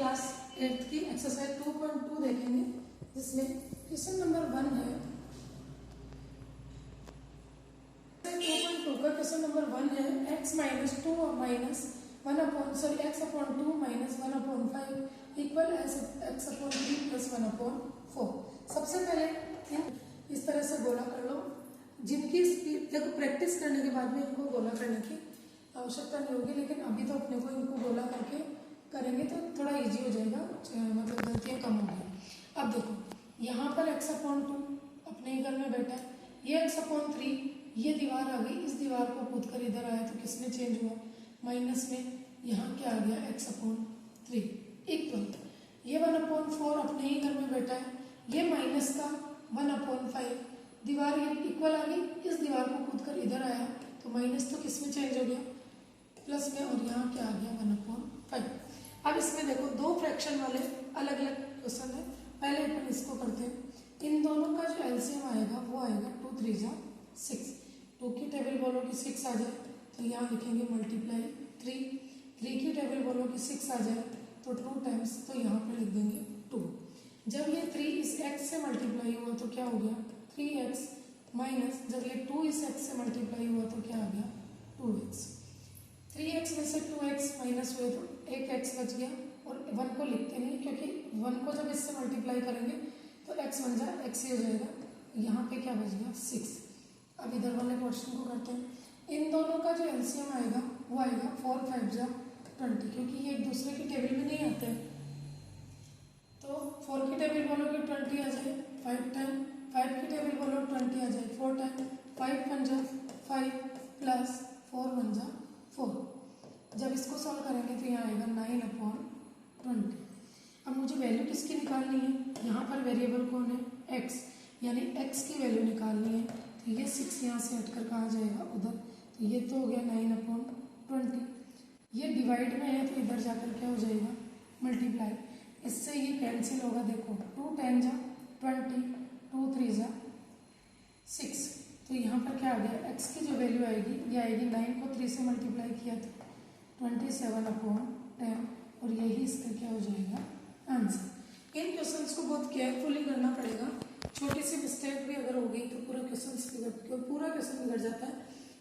Class 8th की exercise 2.2 देखेंगे, जिसमें क्वेश्चन नंबर 1 है। 2.2 का क्वेश्चन नंबर 1 है x minus 2 minus 1 upon x upon 2 minus 1 upon 5 equal x upon 3 plus 1 upon 4। सबसे पहले इस तरह से गोला कर लो, जिनकी स्पीड देखो प्रैक्टिस करने के बाद में इनको गोला करने की आवश्यकता नहीं होगी, लेकिन अभी तो अपने को इनको गोला करके करेंगे तो थोड़ा इजी हो जाएगा, मतलब गलतियाँ कम होंगी। अब देखो यहाँ पर x अपॉन 2 अपने ही घर में बैठा है, ये x अपॉन 3 ये दीवार आ गई, इस दीवार को कूद कर इधर आया तो किसमें चेंज हुआ, माइनस में। यहाँ क्या आ गया x अपॉन 3 इक्वल ये 1 अपॉन 4 अपने ही घर में बैठा है, ये माइनस का 1 अपॉन 5 दीवार ये इक्वल आ गई, इस दीवार को कूद कर इधर आया तो माइनस तो किसमें चेंज हो गया, प्लस में, और यहाँ क्या आ गया 1 अपॉन 5। अब इसमें देखो दो फ्रैक्शन वाले अलग अलग क्वेश्चन है, पहले अपन इसको करते हैं। इन दोनों का जो एलसीएम आएगा वो आएगा 2 3 जा 6। 2 की टेबल बोलो कि 6 आ जाए तो यहाँ लिखेंगे मल्टीप्लाई 3 की टेबल बोलो कि 6 आ जाए तो 2 टाइम्स, तो यहाँ पे लिख देंगे 2। जब ये 3 इस x से मल्टीप्लाई हुआ तो क्या हो गया 3x, माइनस जब ये 2 इस x से मल्टीप्लाई हुआ तो क्या आ गया 2x। 3x में से 2x माइनस हुए तो एक x बच गया, और 1 को लिखते नहीं क्योंकि 1 को जब इससे मल्टीप्लाई करेंगे तो x बन जाए x ही हो जाएगा। यहाँ पे क्या बच गया 6। अब इधर वाले क्वेश्चन को करते हैं। इन दोनों का जो एलसीएम आएगा वो आएगा 4 5 जा 20, क्योंकि ये एक दूसरे की टेबल में नहीं आते हैं। तो 4 की टेबल बोलो कि 20 आ जाए 5 टाइम, 5 की टेबल बोलो 20 आ जाए 4 टाइम, 5 बन जा 5 प्लस 4 बन जा 4। जब इसको सॉल्व करेंगे तो यहाँ आएगा 9 अपॉन 20। अब मुझे वैल्यू किसकी निकालनी है, यहाँ पर वेरिएबल कौन है x, यानी x की वैल्यू निकालनी है। तो ये 6 यहाँ से हटकर कहाँ जाएगा उधर, तो ये तो हो गया 9 अपॉन 20। ये डिवाइड में है तो इधर जाकर क्या हो जाएगा मल्टीप्लाई, इससे ये कैंसिल होगा। देखो 2 10 जा 20, 2 3 जा 6, तो यहाँ पर क्या आ गया x की जो वैल्यू आएगी ये आएगी 9 को 3 से मल्टीप्लाई किया तो 27 अपॉन 10, और यही इसका क्या हो जाएगा आंसर। इन क्वेश्चंस को बहुत केयरफुली करना पड़ेगा, छोटी सी मिस्टेक भी अगर हो गई तो पूरा क्वेश्चन बिगड़ जाता है।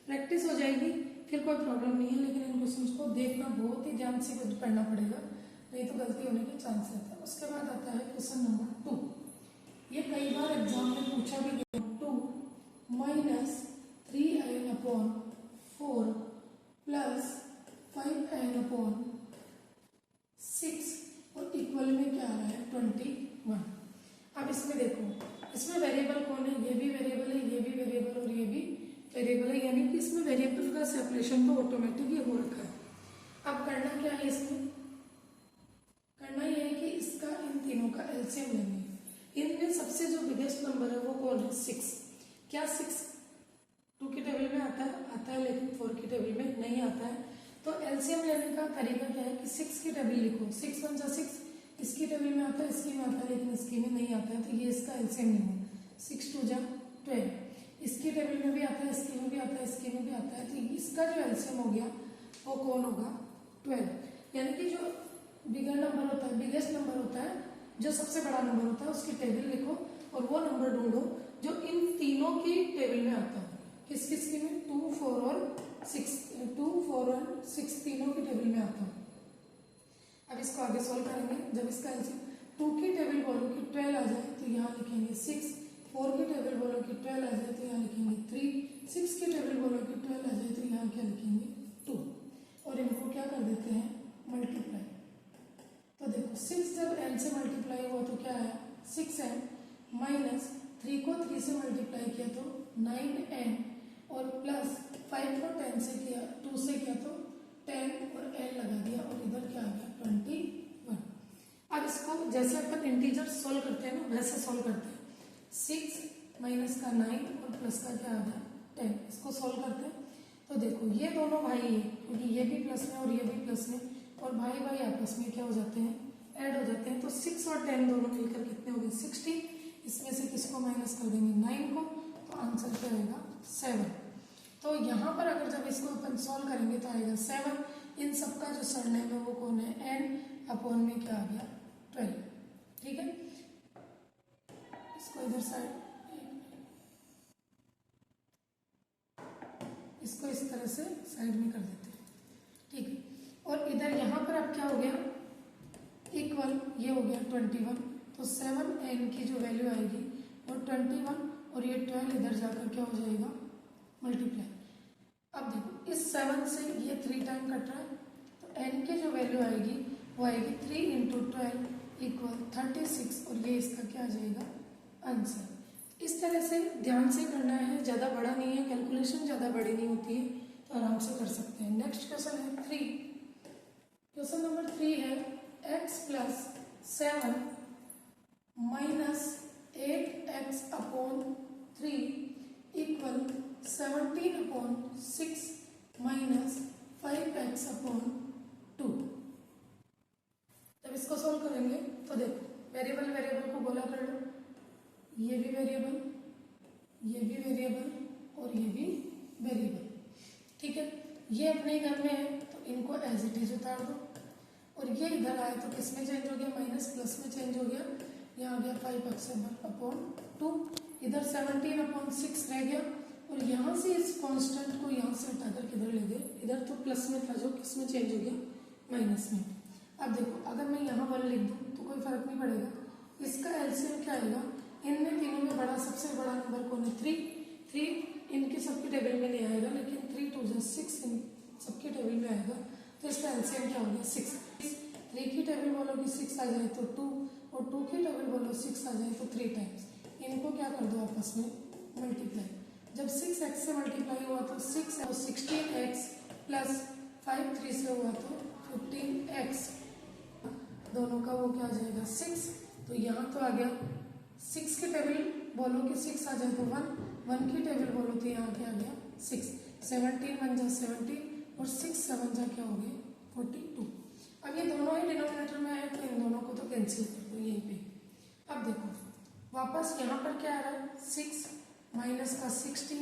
प्रैक्टिस हो जाएगी फिर कोई प्रॉब्लम नहीं है, लेकिन इन क्वेश्चंस को देखना बहुत ही ध्यान से पढ़ना पड़ेगा, नहीं तो गलती होने के चांस रहता है। उसके बाद आता है क्वेश्चन नंबर 2। ये कई बार एग्जाम में पूछा भी गया, 2 minus 3n upon 4 plus 5n upon 6 और इक्वल में क्या आ रहा है 21। अब इसमें देखो, इसमें वेरिएबल कौन है, ये भी वेरिएबल है, ये भी वेरिएबल और ये भी वेरिएबल है, यानी कि इसमें वेरिएबल का सेपरेशन तो ऑटोमेटिक ही हो रखा है। अब करना क्या है, इसमें करना यह है कि इसका इन तीनों का एलसीएम लेंगे। इनमें सबसे जो बिगेस्ट नंबर है वो कौन है 6। क्या 6 2 की टेबल में आता है, लेकिन 4 की टेबल में नहीं आता है। तो एलसीएम लेने का तरीका क्या है कि 6 की टेबल लिखो, 6 1 जा 6, इसकी टेबल में आता है, इसकी में आता है, लेकिन इसकी में नहीं आता है, तो ये इसका एलसीएम लिखो। 6 2 जा 12, इसकी टेबल में भी आता है, इसकी में भी आता है, इसकी में भी आता है, तो इसका जो एलसीएम हो गया वो कौन होगा 12। यानी कि जो बिगर नंबर होता है, बिगेस्ट नंबर होता है, जो सबसे बड़ा नंबर होता है उसकी टेबल लिखो और वो नंबर ढूंढो जो इन तीनों की टेबल में आता है। किस किस की में 2 4 और 6, 2 4 और 6 तीनों की टेबल में आता है। अब इसको आगे सॉल्व करेंगे। जब इसका एलसीएम 2 की टेबल बोलो कि 12 आ जाए तो यहाँ लिखेंगे 6, 4 की टेबल बोलो कि 12 आ जाए तो यहाँ लिखेंगे 3, 6 की टेबल बोलो कि 12 आ जाए तो यहाँ क्या लिखेंगे 2, और इनको क्या कर देते हैं मल्टीप्लाई। तो देखो 6 जब n से मल्टीप्लाई हुआ तो क्या आया 6n, माइनस 3 को 3 से मल्टीप्लाई किया तो 9n, और प्लस 5 को 10 से किया 2 से किया तो 10 और n लगा दिया, और इधर क्या आ गया 21। अब इसको जैसे अपन इंटीजर सोल्व करते हैं ना वैसे सोल्व करते हैं। 6 माइनस का 9 और प्लस का क्या आ गया 10, इसको सोल्व करते हैं। तो देखो ये दोनों भाई है, क्योंकि ये भी प्लस में और ये भी प्लस में, और भाई भाई आपस में क्या हो जाते हैं ऐड हो जाते हैं। तो 6 और 10 दोनों मिलकर कितने हो गए 60, इसमें से किसको माइनस कर देंगे 9 को, तो आंसर क्या आएगा 7। तो यहाँ पर अगर जब इसको अपन सॉल्व करेंगे तो आएगा 7। इन सबका जो सरनेम है वो कौन है n, अपॉन में क्या आ गया 12। ठीक है, इसको इधर साइड, इसको इस तरह से साइड में कर देते हैं। ठीक है, और इधर यहाँ पर अब क्या हो गया, इक्वल ये हो गया 21, तो 7n की जो वैल्यू आएगी वो 21 और ये 12 इधर जाकर क्या हो जाएगा मल्टीप्लाई। अब देखो इस 7 से ये 3 टाइम कट रहा है, तो n की जो वैल्यू आएगी वो आएगी 3 इंटू 12 इक्वल 36, और ये इसका क्या आ जाएगा आंसर। इस तरह से ध्यान से करना है, ज़्यादा बड़ा नहीं है, कैलकुलेशन ज़्यादा बड़ी नहीं होती है, तो आराम से कर सकते हैं। नेक्स्ट क्वेश्चन है 3। क्वेश्चन नंबर 3 है x plus 7 minus 8x upon 3 equal 17 upon 6 minus 5x upon 2। जब इसको सॉल्व करेंगे तो देखो वेरिएबल वेरिएबल को गोला कर लो, ये भी वेरिएबल, ये भी वेरिएबल और ये भी वेरिएबल। ठीक है, ये अपने घर में है तो इनको एज इट इज उतार दो, और ये इधर आए तो किस में चेंज हो गया, माइनस प्लस में चेंज हो गया, यहाँ आ गया 5x अपॉन 2, इधर 17 अपॉन 6 रह गया, और यहाँ से इस कांस्टेंट को यहाँ से हटाकर किधर ले गए, इधर तो प्लस में था जो किस में चेंज हो गया माइनस में। अब देखो अगर मैं यहाँ 1 लिख दूँ तो कोई फर्क नहीं पड़ेगा, इसका एलसीएम क्या आएगा, इनमें तीनों में बड़ा सबसे बड़ा नंबर कौन है 3 इनके सबके टेबल में नहीं आएगा, लेकिन 3 2 6 इन सबके टेबल में आएगा, तो इसका एलसीएम क्या हो गया 6। 3 की टेबल बोलो कि 6 आ जाए तो 2, और 2 की टेबल बोलो 6 आ जाए तो 3 टाइम्स, इनको क्या कर दो आपस में मल्टीप्लाई। जब 6x से मल्टीप्लाई हुआ तो 6 और 16x प्लस 5 3 से हुआ तो 15x, दोनों का वो क्या आ जाएगा 6, तो यहाँ तो आ गया 6 की टेबल बोलो कि 6 आ जाए तो 1 की टेबल बोलो तो यहाँ क्या आ गया 6, 17 1 जा 17 और 6 7 जा क्या हो गए 42। अब ये दोनों ही डिनोमिनेटर में है तो इन दोनों को तो कैंसिल कर दो यहीं पे। अब देखो वापस यहाँ पर क्या आ रहा है 6 माइनस का 16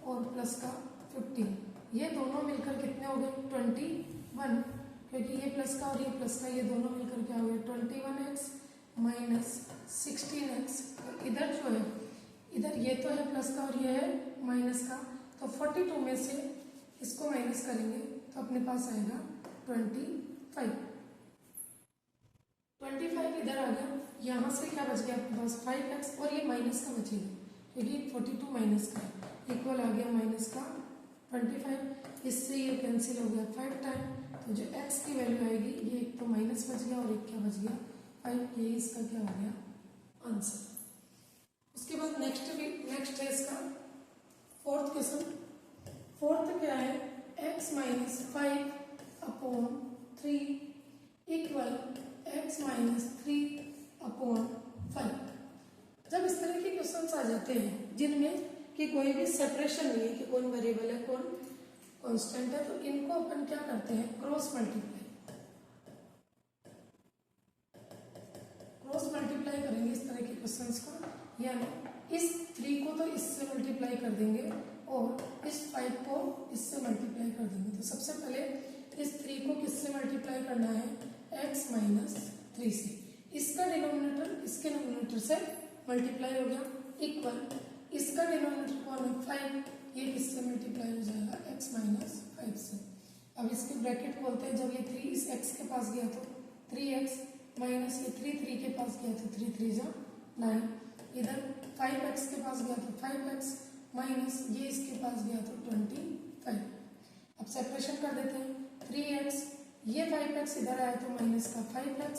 और प्लस का 15, ये दोनों मिलकर कितने हो गए 21, क्योंकि ये प्लस का और ये प्लस का, ये दोनों मिलकर क्या हो गए 21x माइनस 16x, और इधर जो है इधर ये तो है प्लस का और ये है माइनस का, तो 42 में से इसको माइनस करेंगे तो अपने पास आएगा 25 इधर आ गया, यहाँ से क्या बच गया आपके पास 5x और ये माइनस का बचेगा क्योंकि 42 माइनस का इक्वल आ गया माइनस का 25, इससे ये कैंसिल हो गया 5 टाइम, तो जो x की वैल्यू आएगी ये एक तो माइनस बच गया और एक क्या बच गया 5, ये इसका क्या हो गया आंसर। उसके बाद नेक्स्ट है इसका फोर्थ क्वेश्चन। फोर्थ क्या है x minus 5 upon 3 equal x minus 3 upon 5। जब इस तरह के क्वेश्चन आ जाते हैं जिनमें कि कोई भी सेपरेशन नहीं है कि कौन वेरिएबल है कौन कांस्टेंट है, तो इनको अपन क्या करते हैं क्रॉस मल्टीप्लाई करेंगे इस तरह के क्वेश्चंस को, यानी इस 3 को तो इससे मल्टीप्लाई कर देंगे और इस 5 को इससे मल्टीप्लाई कर देंगे। तो सबसे पहले इस 3 को किससे मल्टीप्लाई करना है x माइनस 3 से, इसका डिनोमिनेटर इसके डिनोमिनेटर से मल्टीप्लाई हो गया इक्वल इसका डिनोमिनेटर कौन है 5, ये किससे मल्टीप्लाई हो जाएगा x माइनस 5 से। अब इसके ब्रैकेट खोलते हैं, जब ये 3 इस x के पास गया तो 3x माइनस ये 3 के पास गया तो 3 3 जा 9, इधर 5x के पास गया तो 5x माइनस ये इसके पास गया तो 25। अब सेपरेशन कर देते हैं 3x, ये 5x इधर आया तो माइनस का 5x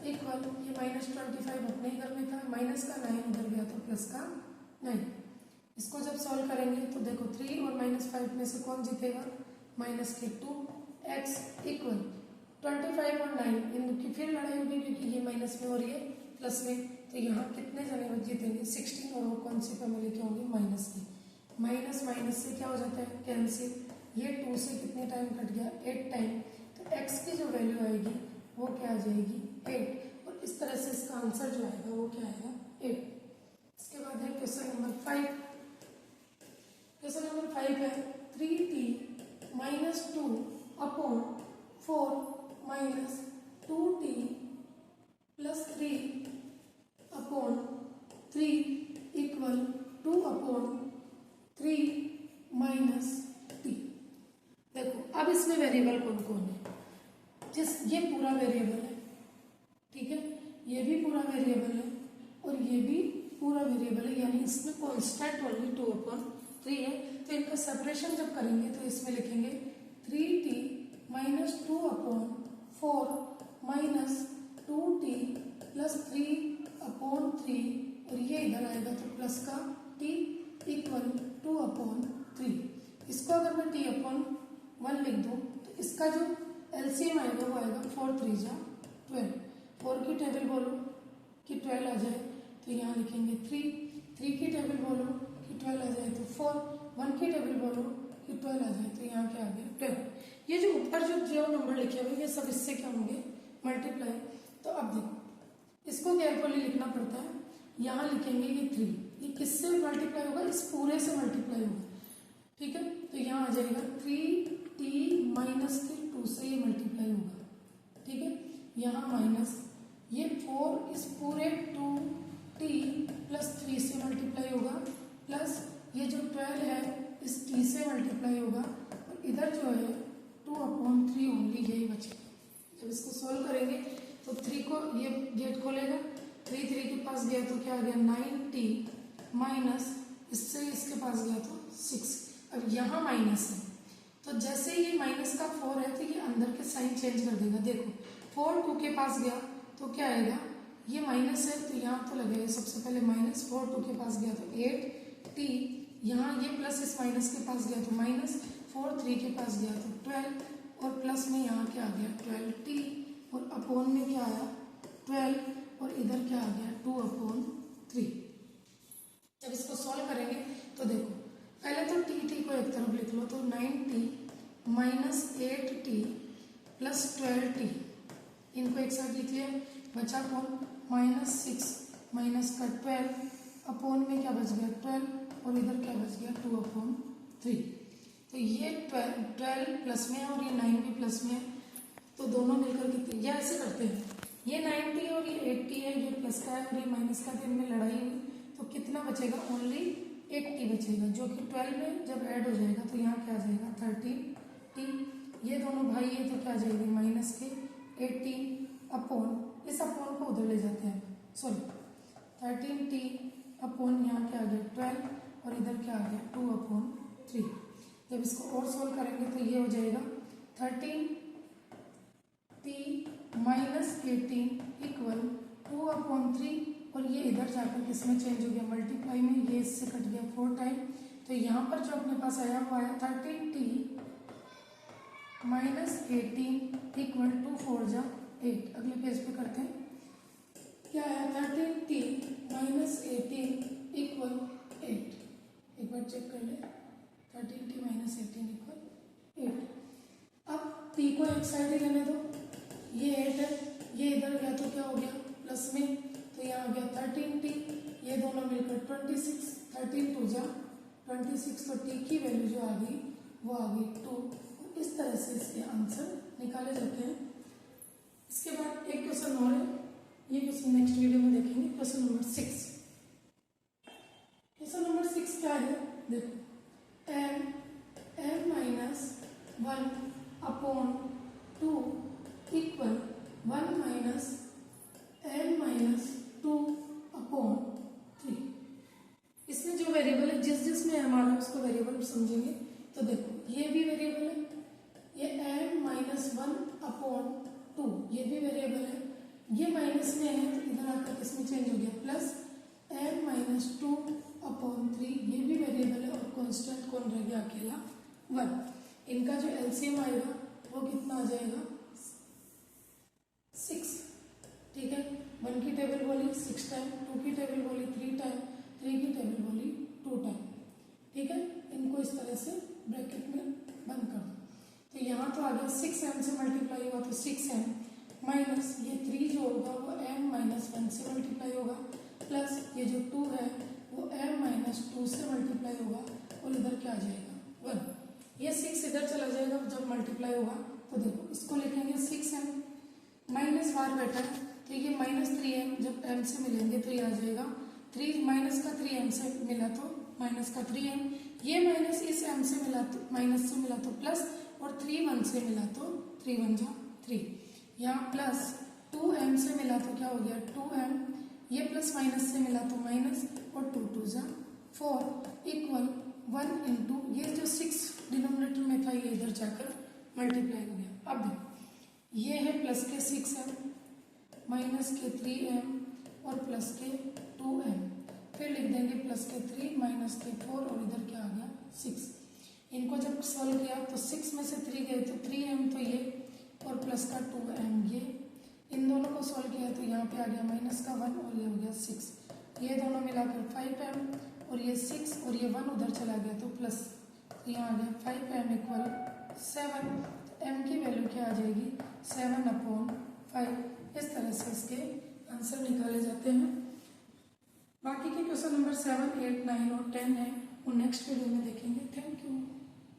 इक्वल ये माइनस 25 अपने ही घर में था, माइनस का 9 उधर गया तो प्लस का 9। इसको जब सॉल्व करेंगे तो देखो 3 और माइनस 5 में से कौन जीतेगा माइनस के 2x इक्वल 25 और 9, इनकी फिर लड़ाई होगी क्योंकि ये माइनस में और ये प्लस में, तो यहाँ कितने जने बच जीतेंगे 16 और वो कौन सी फैमिली के होंगे माइनस की, माइनस माइनस से क्या हो जाता है कैंसिल, ये 2 से कितने टाइम कट गया 8 टाइम, तो x की जो वैल्यू आएगी वो क्या आ जाएगी 8, और इस तरह से इसका आंसर जो आएगा वो क्या आएगा 8। इसके बाद है क्वेश्चन नंबर 5। क्वेश्चन नंबर 5 है 3t minus 2 upon 4 minus 2t plus 3 upon 3 equal 2 upon 3 minus T. देखो अब इसमें वेरिएबल कौन कौन है, ये पूरा वेरिएबल है, ठीक है, ये भी पूरा वेरिएबल है और ये भी पूरा वेरिएबल है, यानी इसमें कांस्टेंट ओनली 2 अपॉन 3 है। तो इनका सेपरेशन जब करेंगे तो इसमें लिखेंगे 3t minus 2 upon 4 minus 2t plus 3 upon 3 और ये इधर आएगा तो प्लस का t इक्वल 2 अपॉन 3। इसको अगर मैं t अपॉन 1 लिख दूँ तो इसका जो एलसीएम आएगा वो आएगा 4 3 जा 12। 4 की टेबल बोलो कि 12 आ जाए तो यहाँ लिखेंगे 3 की टेबल बोलो कि 12 आ जाए तो 4, 1 की टेबल बोलो कि 12 आ जाए तो यहाँ क्या आ गया 12। ये जो ऊपर जो नंबर लिखे हुए ये सब इससे क्या होंगे मल्टीप्लाई। तो अब देखो इसको केयरफुली लिखना पड़ता है, यहाँ लिखेंगे ये 3, ये किससे मल्टीप्लाई होगा, इस पूरे से मल्टीप्लाई होगा, ठीक है। तो यहाँ आ जाएगा 3t माइनस के 2 से ये मल्टीप्लाई होगा, ठीक है। यहाँ माइनस ये 4 इस पूरे 2t प्लस 3 से मल्टीप्लाई होगा, प्लस ये जो 12 है इस t से मल्टीप्लाई होगा और इधर जो है 2 अपॉन 3 ओनली यही बचेगा। जब इसको सॉल्व करेंगे तो 3 को ये गेट खोलेगा, 3 के पास गया तो क्या आ गया 9t माइनस इससे इसके पास गया तो 6। अब यहाँ माइनस है तो जैसे ये माइनस का 4 है तो ये अंदर के साइन चेंज कर देगा। देखो 4 2 के पास गया तो क्या आएगा, ये माइनस है तो यहाँ तो लगेगा सबसे पहले माइनस, 4 2 के पास गया तो 8t, यहाँ ये प्लस इस माइनस के पास गया तो माइनस, 4 3 के पास गया तो 12 और प्लस में यहाँ क्या आ गया 12t और अपॉन में क्या आया 12 और इधर क्या आ गया 2 अपॉन 3। जब इसको सॉल्व करेंगे तो देखो पहले तो t को एक तरफ लिख लो तो 9t minus 8t plus 12t, इनको एक साथ लिख लिया, बचा कौन माइनस 6 माइनस का 12 अपॉन में क्या बच गया 12 और इधर क्या बच गया 2 अपॉन 3। तो ये 12 प्लस में है और ये 9 भी प्लस में है तो दोनों मिलकर कितने, ये ऐसे करते हैं, ये 9t और ये 8t है, ये प्लस का है और ये माइनस का, इनमें लड़ाई हुई तो कितना बचेगा ओनली 8t बचेगा, जो कि 12 में जब ऐड हो जाएगा तो यहाँ क्या आ जाएगा 13t, ये दोनों भाई है तो क्या आ जाएगी माइनस के 18 अपॉन, इस अपॉन को उधर ले जाते हैं सॉरी 13t अपॉन यहाँ क्या आ गया 12 और इधर क्या आ गया 2 अपॉन 3। जब इसको और सोल्व करेंगे तो ये हो जाएगा 13t माइनस 18 इक्वल 2 अपॉन 3 और ये इधर जाकर किसमें चेंज हो गया मल्टीप्लाई में, ये इससे कट गया 4 टाइम तो यहाँ पर जो अपने पास आया वो आया 13t माइनस 18 इक्वल 2 4 जा 8। अगले पेज पे करते हैं, क्या है 13t माइनस 18 इक्वल 8, एक बार चेक कर ले 13t माइनस 18 इक्वल 8। अब t को एक साइड ही रहने दो, ये 8 है, ये इधर गया तो क्या हो गया प्लस में तो यहाँ आ गया 13t, ये दोनों मिलकर 26, 13 2 जा 26 तो t की वैल्यू जो आ गई वो आ गई 2। इस तरह से इसके आंसर निकाले जाते हैं। इसके बाद एक क्वेश्चन और है, ये क्वेश्चन नेक्स्ट वीडियो में देखेंगे। क्वेश्चन नंबर 6, क्वेश्चन नंबर 6 क्या है देखो, m minus 1 upon 2 equal 1 minus m minus 2 upon 3। इसमें जो वेरिएबल है जिसमें हमारा उसको वेरिएबल समझेंगे। तो देखो ये भी वेरिएबल है, ये m माइनस 1 अपॉन 2 ये भी वेरिएबल है, ये माइनस में है तो इधर आकर किसमें चेंज हो गया प्लस m माइनस 2 अपॉन 3 ये भी वेरिएबल है और कांस्टेंट कौन रह गया अकेला 1। इनका जो एलसीएम आएगा वो कितना आ जाएगा 6, ठीक है। 1 की टेबल बोली 6 टाइम, 2 की टेबल बोली 3 टाइम, 3 की टेबल बोली 2 टाइम, ठीक है। इनको इस तरह से ब्रैकेट में बंद कर दो। तो यहाँ तो आ गया 6m से मल्टीप्लाई हुआ तो 6m माइनस ये 3 जो होगा वो m माइनस 1 से मल्टीप्लाई होगा प्लस ये जो 2 है वो m माइनस 2 से मल्टीप्लाई होगा और इधर क्या आ जाएगा 1। ये 6 इधर चला जाएगा जब मल्टीप्लाई होगा तो देखो इसको लिखेंगे 6m माइनस बार बेटा है तो ये -3m जब m से मिलेंगे तो ये आ जाएगा 3 माइनस का 3m से मिला तो माइनस का 3m, ये माइनस इस m से मिला तो माइनस से मिला तो प्लस, और 3 1 से मिला तो 3 1 जा 3, यहाँ प्लस 2m से मिला तो क्या हो गया 2m, ये प्लस माइनस से मिला तो माइनस, और 2 2 जा 4 इक्वल 1 इंटू ये जो 6 डिनोमिनेटर में था ये इधर जाकर मल्टीप्लाई हो गया। अब ये है प्लस के 6m माइनस के 3m और प्लस के 2m, फिर लिख देंगे प्लस के 3 माइनस के 4 और इधर क्या आ गया 6। इनको जब सॉल्व किया तो 6 में से 3 गए तो 3m तो ये और प्लस का 2m ये, इन दोनों को सॉल्व किया तो यहाँ पे आ गया माइनस का 1 और ये हो गया 6, ये दोनों मिलाकर 5m और ये 6 और ये 1 उधर चला गया तो प्लस, तो यहाँ आ गया 5m इक्वल 7, m की वैल्यू क्या आ जाएगी 7/5। इस तरह से इसके आंसर निकाले जाते हैं। बाकी के क्वेश्चन नंबर 7, 8, 9 और 10 है वो नेक्स्ट वीडियो में देखेंगे। Thank you.